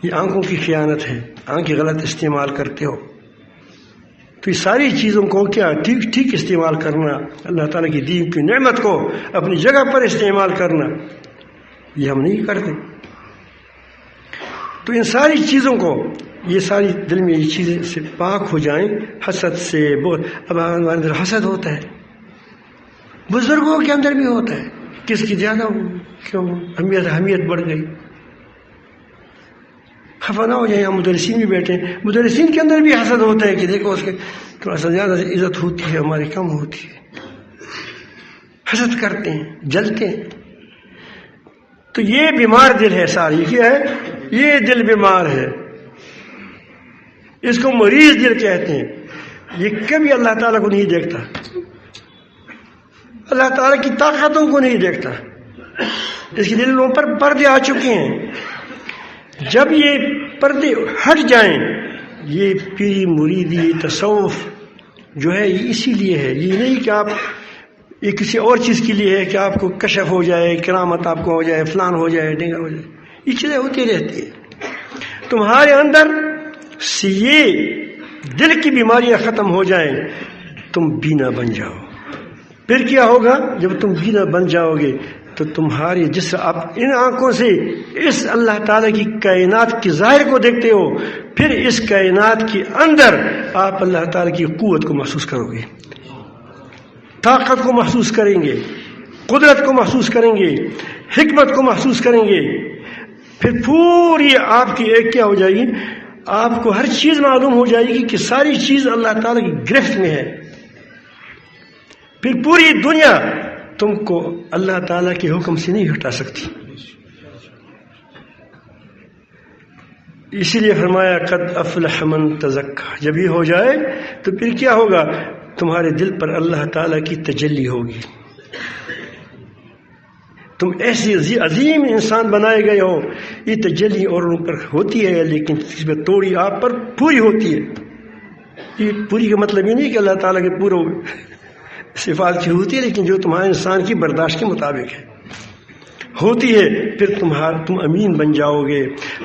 یہ آنکھوں کی خیانت ہے، آنکھیں غلط استعمال کرتے ہو، تو یہ ساری چیزوں کو کیا ٹھیک استعمال کرنا، اللہ تعالیٰ کی دی کی نعمت کو اپنی جگہ پر استعمال کرنا، یہ ہم نہیں کرتے۔ تو ان ساری چیزوں کو، یہ ساری دل میں یہ چیزیں سے پاک ہو جائیں، حسد سے۔ اب ہمارے اندر حسد ہوتا ہے، بزرگوں کے اندر بھی ہوتا ہے، کس کی زیادہ کیوں اہمیت بڑھ گئی، خفا نہ ہو جائے۔ ہم مدرسین بھی بیٹھے ہیں، مدرسین کے اندر بھی حسد ہوتا ہے کہ دیکھو اس کے تھوڑا سا زیادہ عزت ہوتی ہے، ہماری کم ہوتی ہے، حسد کرتے ہیں، جلتے ہیں۔ تو یہ بیمار دل ہے ساری، کیا ہے؟ یہ دل بیمار ہے، اس کو مریض دل کہتے ہیں۔ یہ کبھی اللہ تعالیٰ کو نہیں دیکھتا، اللہ تعالیٰ کی طاقتوں کو نہیں دیکھتا، اس کے دلوں پر پردے آ چکے ہیں۔ جب یہ پردے ہٹ جائیں، یہ پیری مریدی تصوف جو ہے یہ اسی لیے ہے، یہ نہیں کہ آپ یہ کسی اور چیز کے لیے ہے کہ آپ کو کشف ہو جائے، کرامت آپ کو ہو جائے، فلان ہو جائے، ڈنگا ہو جائے، یہ چیزیں ہوتی رہتی ہیں۔ تمہارے اندر سے یہ دل کی بیماریاں ختم ہو جائیں، تم بینا بن جاؤ۔ پھر کیا ہوگا؟ جب تم بینا بن جاؤ گے تو تمہاری جس آپ ان آنکھوں سے اس اللہ تعالیٰ کی کائنات کے ظاہر کو دیکھتے ہو، پھر اس کائنات کے اندر آپ اللہ تعالیٰ کی قوت کو محسوس کرو گے، طاقت کو محسوس کریں گے، قدرت کو محسوس کریں گے، حکمت کو محسوس کریں گے۔ پھر پوری آپ کی ایک کیا ہو جائے گی، آپ کو ہر چیز معلوم ہو جائے گی کہ ساری چیز اللہ تعالیٰ کی گرفت میں ہے۔ پھر پوری دنیا تم کو اللہ تعالیٰ کے حکم سے نہیں ہٹا سکتی۔ اسی لیے فرمایا قد افلح من تزکا، جب یہ ہو جائے تو پھر کیا ہوگا؟ تمہارے دل پر اللہ تعالیٰ کی تجلی ہوگی، تم ایسے عظیم انسان بنائے گئے ہو۔ یہ تجلی اوروں پر ہوتی ہے لیکن اس میں توڑی آپ پر پوری ہوتی ہے۔ یہ پوری کا مطلب یہ نہیں کہ اللہ تعالیٰ کے پورے صفات کی ہوتی ہے، لیکن جو تمہارے انسان کی برداشت کے مطابق ہے ہوتی ہے۔ پھر تم امین بن جاؤ گے،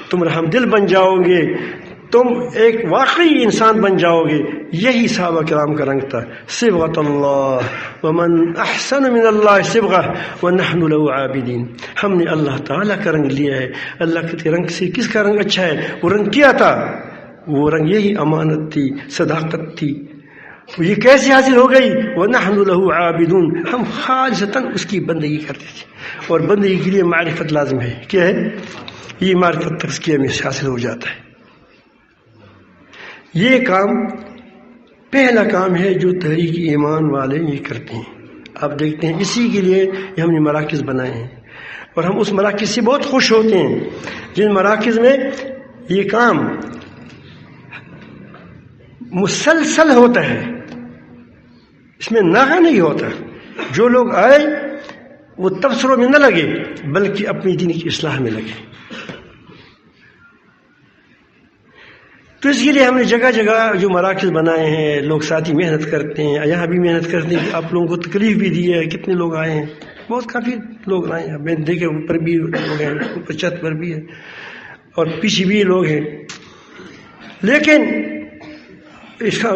تم رحم دل بن جاؤ گے، تم ایک واقعی انسان بن جاؤ گے۔ یہی صحابہ کرام کا رنگ تھا، صبغۃ اللہ ومن احسن من اللہ صبغہ ونحن له عابدین۔ ہم نے اللہ تعالیٰ کا رنگ لیا ہے۔ اللہ کے رنگ سے کس کا رنگ اچھا ہے؟ وہ رنگ کیا تھا؟ وہ رنگ یہی امانت تھی، صداقت تھی۔ یہ کیسے حاصل ہو گئی؟ وَنَحْنُ لَهُ عَابِدُونَ، ہم خالصتاً اس کی بندگی کرتے تھے۔ اور بندگی کے لیے معرفت لازم ہے۔ کیا ہے یہ معرفت؟ تزکیہ میں حاصل ہو جاتا ہے۔ یہ کام پہلا کام ہے جو تحریک ایمان والے یہ کرتے ہیں۔ آپ دیکھتے ہیں اسی کے لیے یہ ہم نے مراکز بنائے ہیں، اور ہم اس مراکز سے بہت خوش ہوتے ہیں جن مراکز میں یہ کام مسلسل ہوتا ہے، اس میں ناغہ نہیں ہوتا۔ جو لوگ آئے وہ تبصروں میں نہ لگے بلکہ اپنی دین کی اصلاح میں لگے۔ تو اس کے لیے ہم نے جگہ جگہ جو مراکز بنائے ہیں، لوگ ساتھی محنت کرتے ہیں، یہاں بھی محنت کرتے ہیں کہ آپ لوگوں کو تکلیف بھی دی ہے۔ کتنے لوگ آئے ہیں؟ بہت کافی لوگ آئے ہیں، میں دیکھے اوپر بھی لوگ ہیں، اوپر چھت پر بھی ہے اور پیچھے بھی لوگ ہیں۔ لیکن اس کا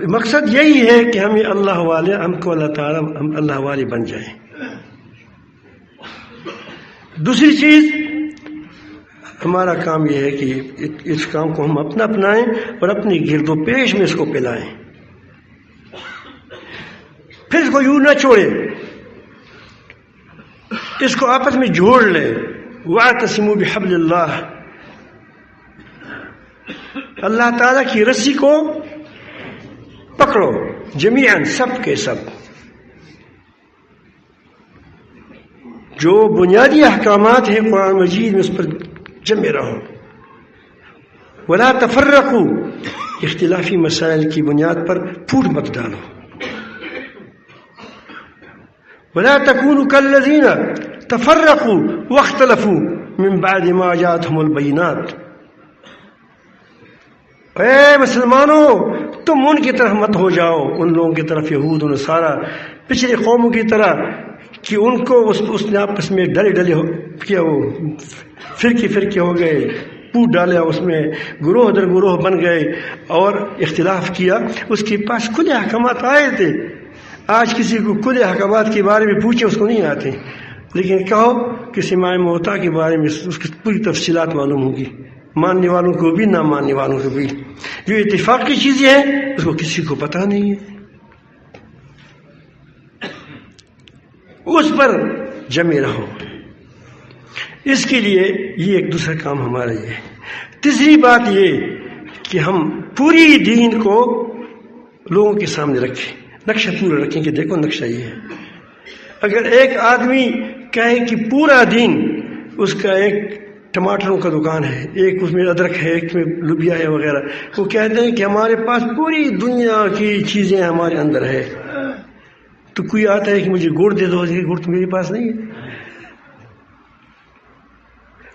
مقصد یہی ہے کہ ہمیں اللہ والے، ہم کو اللہ تعالیٰ ہم اللہ والے بن جائیں۔ دوسری چیز ہمارا کام یہ ہے کہ اس کام کو ہم اپنا اپنائیں اور اپنی گرد و پیش میں اس کو پھیلائیں، پھر اس کو یوں نہ چھوڑیں، اس کو آپس میں جوڑ لیں۔ وَاعْتَصِمُوا بِحَبْلِ اللَّهِ، اللہ تعالیٰ کی رسی کو پکڑو، جمیعاً، سب کے سب۔ جو بنیادی احکامات ہیں قرآن مجید میں اس پر جمے رہو۔ ولا تفرقوا، اختلافی مسائل کی بنیاد پر پھوٹ مت ڈالو۔ ولا تكونوا كالذين تفرقوا واختلفوا من بعد ما جاءتهم البينات، اے مسلمانوں تم ان کی طرف مت ہو جاؤ، ان لوگوں کی طرف، یہود و نصارہ، پچھلی قوموں کی طرح، کہ ان کو اس نے آپس میں ڈلے ڈلے کیا، وہ فرقے ہو گئے، پوٹ ڈالے، اس میں گروہ در گروہ بن گئے اور اختلاف کیا۔ اس کے پاس کھلے احکامات آئے تھے۔ آج کسی کو کھلے احکامات کے بارے میں پوچھے اس کو نہیں آتے، لیکن کہو کہ سماع موتا کے بارے میں اس کی پوری تفصیلات معلوم ہوگی، ماننے والوں کو بھی، نہ ماننے والوں کو بھی۔ جو اتفاق کی چیزیں ہیں اس کو کسی کو پتہ نہیں ہے، اس پر جمے رہو۔ اس کے لیے یہ ایک دوسرا کام ہمارا یہ ہے۔ تیسری بات یہ کہ ہم پوری دین کو لوگوں کے سامنے رکھیں، نقشہ پورا رکھیں کہ دیکھو نقشہ یہ ہے۔ اگر ایک آدمی کہے کہ پورا دین اس کا ایک ٹماٹروں کا دکان ہے، ایک اس میں ادرک ہے، ایک میں لوبیا ہے وغیرہ، وہ کہتے ہیں کہ ہمارے پاس پوری دنیا کی چیزیں ہمارے اندر ہے، تو کوئی آتا ہے کہ مجھے گڑ دے دو، یہ گڑ تو میرے پاس نہیں ہے.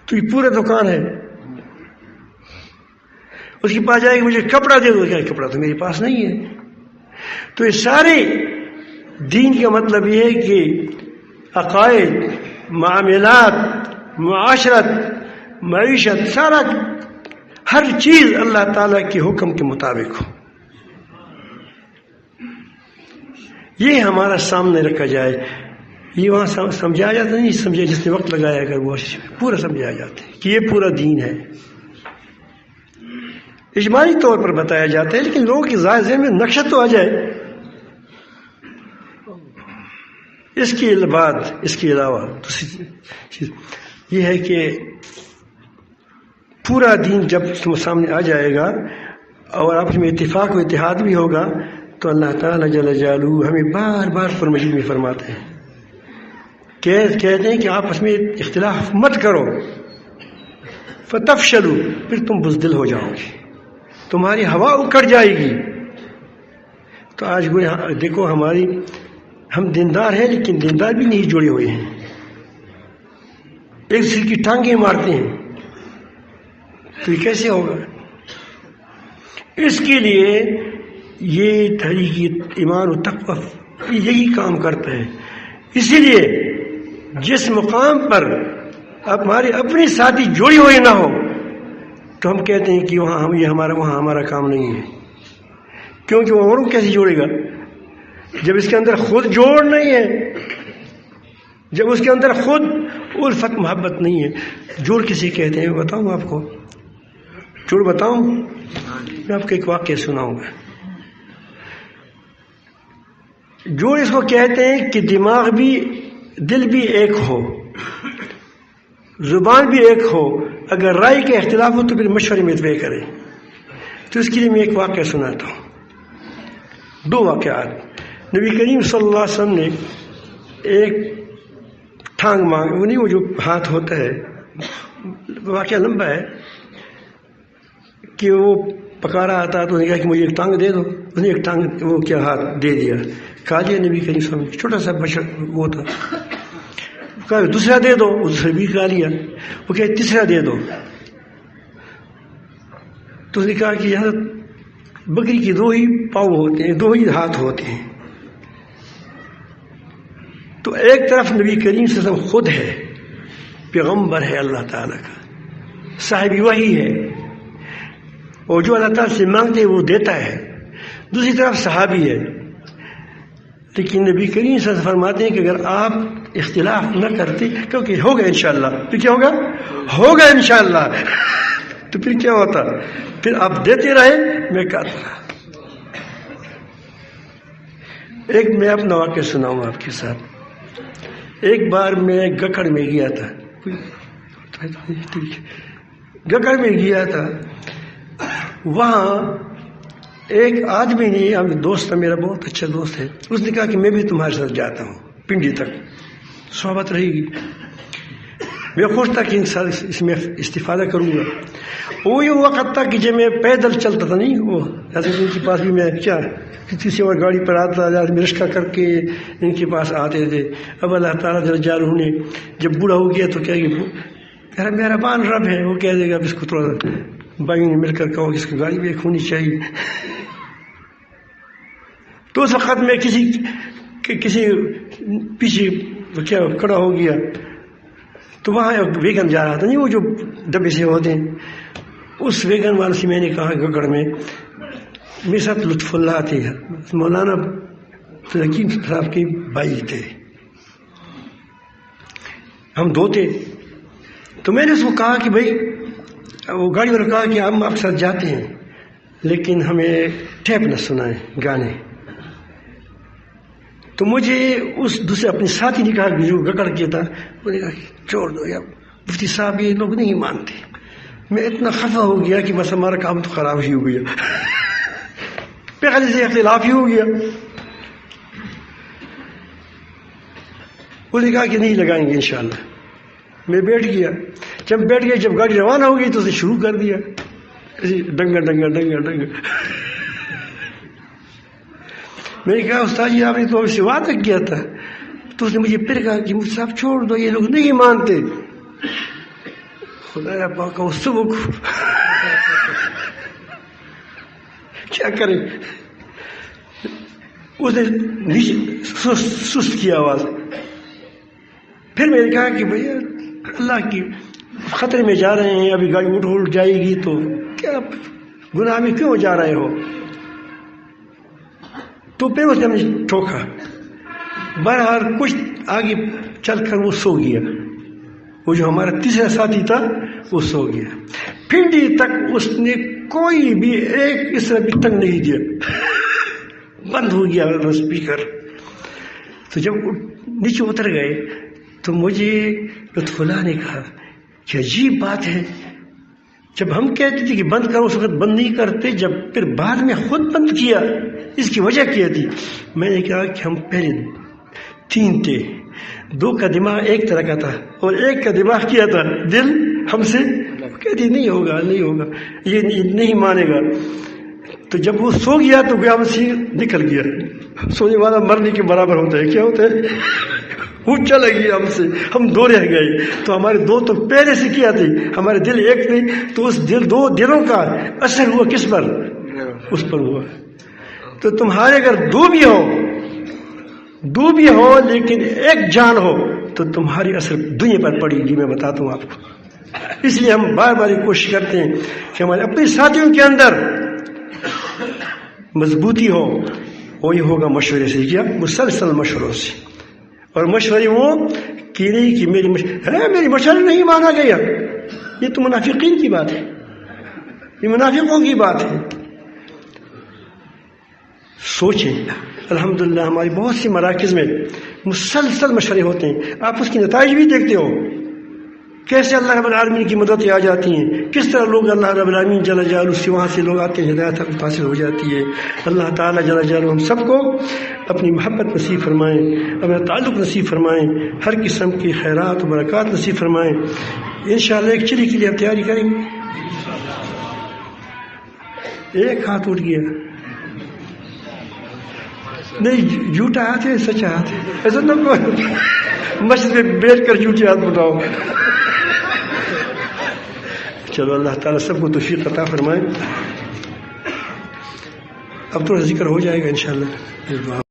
تو یہ پورا دکان ہے. اس کے پاس جائے کہ مجھے کپڑا دے دو، کیا کپڑا تو میرے پاس نہیں ہے. تو یہ سارے دین کا مطلب یہ ہے کہ عقائد، معاملات، معاشرت، معیشت، سارا ہر چیز اللہ تعالیٰ کے حکم کے مطابق ہو. یہ ہمارا سامنے رکھا جائے. یہ وہاں سمجھایا جاتا نہیں، سمجھا جس نے وقت لگایا اگر وہ پورا سمجھایا جاتا ہے کہ یہ پورا دین ہے. اجمالی طور پر بتایا جاتا ہے، لیکن لوگوں کے ذہن میں نقشہ تو آ جائے. اس کے بعد اس کے علاوہ دوسری چیز یہ ہے کہ پورا دین جب سامنے آ جائے گا اور آپس میں اتفاق و اتحاد بھی ہوگا تو اللہ تعالیٰ جل جلالہ ہمیں بار بار قرآن مجید میں فرماتے ہیں، کہتے ہیں کہ آپس میں اختلاف مت کرو، فتفشلوا، پھر تم بزدل ہو جاؤ گے، تمہاری ہوا اکڑ جائے گی. تو آج دیکھو ہم دیندار ہیں لیکن دیندار بھی نہیں جڑے ہوئے ہیں، ایک دوسرے کی ٹانگیں مارتے ہیں. تو یہ کیسے ہوگا؟ اس کے لیے یہ تحریک ایمان و تقوی یہی کام کرتا ہے. اسی لیے جس مقام پر ہمارے اپنے ساتھی جڑے ہوئے نہ ہو تو ہم کہتے ہیں کہ وہاں ہمارا کام نہیں ہے. کیونکہ وہ اوروں کیسے جوڑے گا جب اس کے اندر خود جوڑ نہیں ہے، جب اس کے اندر خود الفت محبت نہیں ہے. جوڑ کسی کہتے ہیں بتاؤں آپ کو، جوڑ بتاؤں؟ میں آپ کو ایک واقعہ سناؤں گا. جوڑ اس کو کہتے ہیں کہ دماغ بھی، دل بھی ایک ہو، زبان بھی ایک ہو، اگر رائے کا اختلاف ہو تو پھر مشورے میں طے کریں. تو اس کے لیے میں ایک واقعہ سناتا ہوں، دو واقعات. نبی کریم صلی اللہ علیہ وسلم نے ایک ٹھانگ مانگ، وہ نہیں وہ جو ہاتھ ہوتا ہے، واقعہ لمبا ہے کہ وہ پکا رہا تھا تو نے کہا کہ مجھے ایک ٹانگ دے دو. اس نے ایک ٹانگ وہ کیا ہاتھ دے دیا. کہا جی نبی کریم صلی اللہ علیہ وسلم، چھوٹا سا بچہ وہ تھا. کہا دوسرا دے دو، دوسرا بھی کھا لیا. وہ کہا تیسرا دے دو. تو اس نے کہا کہ حضرت بکری کی دو ہی پاؤں ہوتے ہیں، دو ہی ہاتھ ہوتے ہیں. تو ایک طرف نبی کریم صلی اللہ علیہ وسلم خود ہے، پیغمبر ہے اللہ تعالیٰ کا، صاحب وحی ہے، اور جو اللہ تعالیٰ سے مانگتے ہیں وہ دیتا ہے. دوسری طرف صحابی ہے. لیکن نبی کریم صلی اللہ علیہ وسلم فرماتے ہیں کہ اگر آپ اختلاف نہ کرتے، کیونکہ ہوگا انشاءاللہ، پھر کیا ہوگا؟ ہوگا انشاءاللہ. تو پھر کیا ہوتا؟ پھر آپ دیتے رہے، میں کہتا رہا. ایک میں اپنا واقعہ سناؤں آپ کے ساتھ. ایک بار میں گکڑ میں گیا تھا، گکڑ میں گیا تھا. وہاں ایک آدمی نے، ہم دوست تھا میرا، بہت اچھا دوست ہے، اس نے کہا کہ میں بھی تمہارے ساتھ جاتا ہوں پنڈی تک، صحبت رہے گی. میں خوش تھا کہ اس میں استفادہ کروں گا. وہی وقت تھا کہ جب میں پیدل چلتا تھا، نہیں وہ حضرت ان کے پاس بھی میں کیا کسی اور گاڑی پر آتا تھا، رشکہ کر کے ان کے پاس آتے تھے. اب اللہ تعالیٰ جل جلالہ نے جب بوڑھا ہو گیا تو کیا کہ مہربان رب ہے، وہ کہہ دے گا اس کو تھوڑا بھائی نے مل کر کہو کہ اس کی گاڑی بھی ایک ہونی چاہیے. تو اس وقت میں کسی پیچھے کیا کھڑا ہو گیا تو وہاں ایک ویگن جا رہا تھا، نہیں وہ جو ڈبے سے ہوتے ہیں، اس ویگن والے سے میں نے کہا گگڑ میں میرے ساتھ لطف اللہ تھے، مولانا حکیم صاحب کے بھائی تھے، ہم دو تھے. تو میں نے اس کو کہا کہ بھائی، وہ گاڑی والے کہا کہ ہم آپ کے ساتھ جاتے ہیں لیکن ہمیں ٹیپ نہ سنائیں گانے. تو مجھے اس دوسرے اپنے ساتھی نے کہا کہ جو گکڑ کیا تھا، وہ نے کہا کہ چھوڑ دو یار مفتی صاحب، یہ لوگ نہیں مانتے. میں اتنا خفا ہو گیا کہ بس ہمارا کام تو خراب ہی ہو گیا، پہلے سے اختلاف ہی ہو گیا. اس نے کہا کہ نہیں لگائیں گے انشاءاللہ. میں بیٹھ گیا. جب بیٹھ گیا، جب گاڑی روانہ ہو گئی تو اسے شروع کر دیا ڈنگا ڈنگا ڈنگا ڈنگا. میں نے کہا استاد جی آپ نے تو سے وعدہ کیا تھا. تو اس نے مجھے پھر کہا کہ مجھ سے آپ چھوڑ دو، یہ لوگ نہیں مانتے. خدا پاک کا صبح کو کیا کریں. اس نے نیچے سست کی آواز. پھر میں نے کہا کہ بھیا اللہ کی خطرے میں جا رہے ہیں، ابھی گاڑی اٹھ جائے گی تو کیا گناہ میں کیوں جا رہے ہو. تو پھر اس نے ہمیں ٹھوکا. بہرحال کچھ آگے چل کر وہ سو گیا. وہ جو ہمارا تیسرا ساتھی تھا وہ سو گیا. پھنڈی تک اس نے کوئی بھی ایک اس طرح بھی تنگ نہیں دیا. بند ہو گیا اسپیکر. تو جب نیچے اتر گئے تو مجھے لطف اللہ نے کہا کہ عجیب بات ہے، جب ہم کہتے تھے کہ بند کرو اس وقت بند نہیں کرتے، جب پھر بعد میں خود بند کیا، اس کی وجہ کیا تھی؟ میں نے کہا کہ ہم پہلے 3 تھے، 2 کا دماغ ایک طرح کا تھا اور 1 کا دماغ کیا تھا دل ہم سے کہتی نہیں ہوگا نہیں ہوگا، یہ نہیں مانے گا. تو جب وہ سو گیا تو گیا ہم سے نکل گیا. سونے والا مرنے کے برابر ہوتا ہے. کیا ہوتا ہے؟ وہ چلا گیا ہم سے، ہم 2 رہ گئے. تو ہمارے 2 تو پہلے سے کیا تھے، ہمارے دل ایک تھے. تو اس 2 دلوں کا اثر ہوا کس پر؟ اس پر ہوا. تو تمہارے اگر 2 بھی ہو لیکن ایک جان ہو تو تمہاری اثر دنیا پر پڑی گی. میں بتاتا ہوں آپ کو. اس لیے ہم بار بار کوشش کرتے ہیں کہ ہمارے اپنے ساتھیوں کے اندر مضبوطی ہو. وہی ہوگا مشورے سے. کیا؟ مسلسل مشوروں سے. اور مشورے وہ کہ نہیں کہ میری مشورہ نہیں مانا گیا، یہ تو منافقین کی بات ہے، یہ منافقوں کی بات ہے. سوچیں. الحمدللہ ہماری بہت سی مراکز میں مسلسل مشورے ہوتے ہیں. آپ اس کی نتائج بھی دیکھتے ہو، کیسے اللہ رب العالمین کی مدد آ جاتی ہیں، کس طرح لوگ اللہ رب العالمین جل جلالہ سے وہاں سے لوگ آتے ہیں، ہدایت حاصل ہو جاتی ہے. اللہ تعالیٰ جل جلالہ ہم سب کو اپنی محبت نصیب فرمائیں، اپنا تعلق نصیب فرمائیں، ہر قسم کی خیرات و برکات نصیب فرمائیں. انشاءاللہ ایک چلی کے لیے اب تیاری کریں گے. ایک ہاتھ اٹھ گیا. نہیں جھوٹا ہاتھ ہے سچا ہاتھ ہے. ایسا نہ کوئی مسجد میں بیٹھ کر جھوٹے ہاتھ بتاؤ. چلو اللہ تعالیٰ سب کو توفیق عطا فرمائے. اب تھوڑا ذکر ہو جائے گا انشاءاللہ.